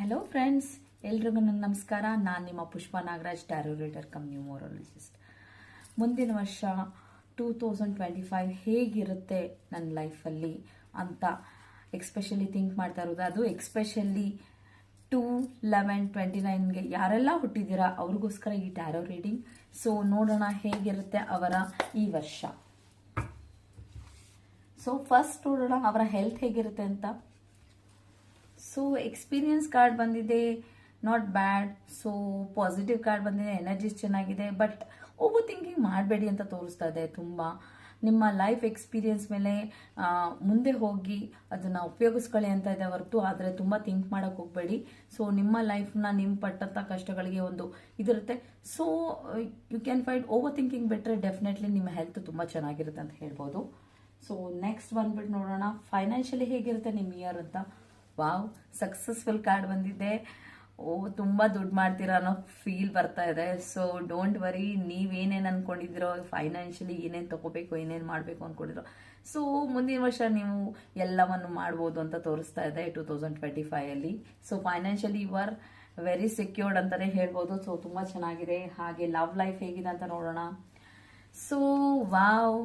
Hello friends, ಎಲ್ರಿಗೂ ನನ್ನ ನಮಸ್ಕಾರ. ನಾನು ನಿಮ್ಮ Pushpa Nagaraj, tarot reader cum numerologist. ಮುಂದಿನ ವರ್ಷ 2025 ಹೇಗಿರುತ್ತೆ ನನ್ನ ಲೈಫಲ್ಲಿ ಅಂತ ಎಕ್ಸ್ಪೆಷಲಿ ಥಿಂಕ್ ಮಾಡ್ತಾ ಇರೋದು. ಅದು ಎಕ್ಸ್ಪೆಷಲಿ 2/11/29ಗೆ ಯಾರೆಲ್ಲ ಹುಟ್ಟಿದ್ದೀರಾ ಅವ್ರಿಗೋಸ್ಕರ ಈ ಟ್ಯಾರೋ ರೀಡಿಂಗ್. ಸೊ ನೋಡೋಣ ಹೇಗಿರುತ್ತೆ ಅವರ ಈ ವರ್ಷ. ಸೊ ಫಸ್ಟ್ ನೋಡೋಣ ಅವರ ಹೆಲ್ತ್ ಹೇಗಿರುತ್ತೆ ಅಂತ. ಸೊ ಎಕ್ಸ್ಪೀರಿಯನ್ಸ್ ಕಾರ್ಡ್ ಬಂದಿದೆ, not bad. So positive card ಬಂದಿದೆ, ಎನರ್ಜೀಸ್ ಚೆನ್ನಾಗಿದೆ. ಬಟ್ ಓವರ್ ಥಿಂಕಿಂಗ್ ಮಾಡಬೇಡಿ ಅಂತ ತೋರಿಸ್ತಾ ಇದೆ. ತುಂಬ ನಿಮ್ಮ ಲೈಫ್ ಎಕ್ಸ್ಪೀರಿಯನ್ಸ್ ಮೇಲೆ ಮುಂದೆ ಹೋಗಿ ಅದನ್ನು ಉಪಯೋಗಿಸ್ಕೊಳ್ಳಿ ಅಂತ ಇದೆ ಹೊರತು ಆದರೆ ತುಂಬ ಥಿಂಕ್ ಮಾಡೋಕೆ ಹೋಗಬೇಡಿ. ಸೊ ನಿಮ್ಮ ಲೈಫ್ನ ನಿಮ್ಮ ಪಟ್ಟಂಥ ಕಷ್ಟಗಳಿಗೆ ಒಂದು ಇದಿರುತ್ತೆ. So you can find overthinking ಬಿಟ್ಟರೆ ಡೆಫಿನೆಟ್ಲಿ ನಿಮ್ಮ ಹೆಲ್ತ್ ತುಂಬ ಚೆನ್ನಾಗಿರುತ್ತೆ ಅಂತ ಹೇಳ್ಬೋದು. ಸೊ ನೆಕ್ಸ್ಟ್ ಬಂದ್ಬಿಟ್ಟು ನೋಡೋಣ ಫೈನಾನ್ಷಿಯಲಿ ಹೇಗಿರುತ್ತೆ ನಿಮ್ಮ ಇಯರ್ ಅಂತ. ವಾವ್, ಸಕ್ಸಸ್ಫುಲ್ ಕಾರ್ಡ್ ಬಂದಿದೆ. ತುಂಬ ದುಡ್ಡು ಮಾಡ್ತೀರಾ ಅನ್ನೋ ಫೀಲ್ ಬರ್ತಾ ಇದೆ. ಸೊ ಡೋಂಟ್ ವರಿ, ನೀವೇನೇನು ಅನ್ಕೊಂಡಿದ್ದೀರೋ ಫೈನಾನ್ಷಿಯಲಿ ಏನೇನು ತಗೋಬೇಕು, ಏನೇನು ಮಾಡಬೇಕು ಅಂದ್ಕೊಂಡಿರೋ, ಸೊ ಮುಂದಿನ ವರ್ಷ ನೀವು ಎಲ್ಲವನ್ನು ಮಾಡ್ಬೋದು ಅಂತ ತೋರಿಸ್ತಾ ಇದೆ 2025ಅಲ್ಲಿ. So financially you are very secured ಅಂತಲೇ ಹೇಳ್ಬೋದು. ಸೊ ತುಂಬ ಚೆನ್ನಾಗಿದೆ. ಹಾಗೆ ಲವ್ ಲೈಫ್ ಹೇಗಿದೆ ಅಂತ ನೋಡೋಣ. ಸೊ ವಾವ್,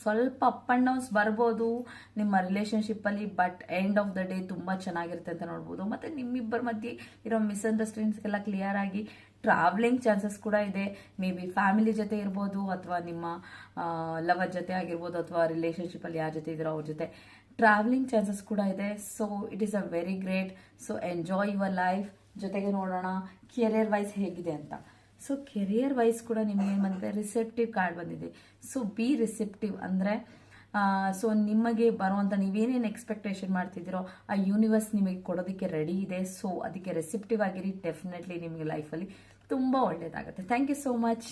ಸ್ವಲ್ಪ ಅಪ್ ಆ್ಯಂಡ್ ಡೌನ್ಸ್ ಬರ್ಬೋದು ನಿಮ್ಮ ರಿಲೇಷನ್ಶಿಪ್ಪಲ್ಲಿ, but end of the day ತುಂಬ ಚೆನ್ನಾಗಿರುತ್ತೆ ಅಂತ ನೋಡ್ಬೋದು. ಮತ್ತು ನಿಮ್ಮಿಬ್ಬರ ಮಧ್ಯೆ ಇರೋ ಮಿಸ್ಅಂಡರ್ಸ್ಟ್ಯಾಂಡಿಂಗ್ಸ್ಗೆಲ್ಲ ಕ್ಲಿಯರ್ ಆಗಿ ಟ್ರಾವೆಲಿಂಗ್ ಚಾನ್ಸಸ್ ಕೂಡ ಇದೆ. ಮೇ ಬಿ ಫ್ಯಾಮಿಲಿ ಜೊತೆ ಇರ್ಬೋದು, ಅಥವಾ ನಿಮ್ಮ ಲವರ್ ಜೊತೆ ಆಗಿರ್ಬೋದು, ಅಥವಾ ರಿಲೇಷನ್ಶಿಪ್ಪಲ್ಲಿ ಯಾರ ಜೊತೆ ಇದ್ದೀರೋ ಅವ್ರ ಜೊತೆ ಟ್ರಾವೆಲಿಂಗ್ ಚಾನ್ಸಸ್ ಕೂಡ ಇದೆ. So it is a very great. So enjoy your life. ಜೊತೆಗೆ ನೋಡೋಣ ಕೆರಿಯರ್ ವೈಸ್ ಹೇಗಿದೆ ಅಂತ. ಸೊ ಕೆರಿಯರ್ ವೈಸ್ ಕೂಡ ನಿಮಗೆ ಏನು ಬಂದಿದೆ, ರಿಸೆಪ್ಟಿವ್ ಕಾರ್ಡ್ ಬಂದಿದೆ. ಸೊ ಬಿ ರಿಸೆಪ್ಟಿವ್ ಅಂದರೆ ಸೊ ನಿಮಗೆ ಬರುವಂಥ ನೀವೇನೇನು ಎಕ್ಸ್ಪೆಕ್ಟೇಷನ್ ಮಾಡ್ತಿದ್ದೀರೋ ಆ ಯೂನಿವರ್ಸ್ ನಿಮಗೆ ಕೊಡೋದಕ್ಕೆ ರೆಡಿ ಇದೆ. ಸೊ ಅದಕ್ಕೆ ರಿಸೆಪ್ಟಿವ್ ಆಗಿರಿ. ಡೆಫಿನೆಟ್ಲಿ ನಿಮಗೆ ಲೈಫಲ್ಲಿ ತುಂಬ ಒಳ್ಳೆಯದಾಗುತ್ತೆ. Thank you so much.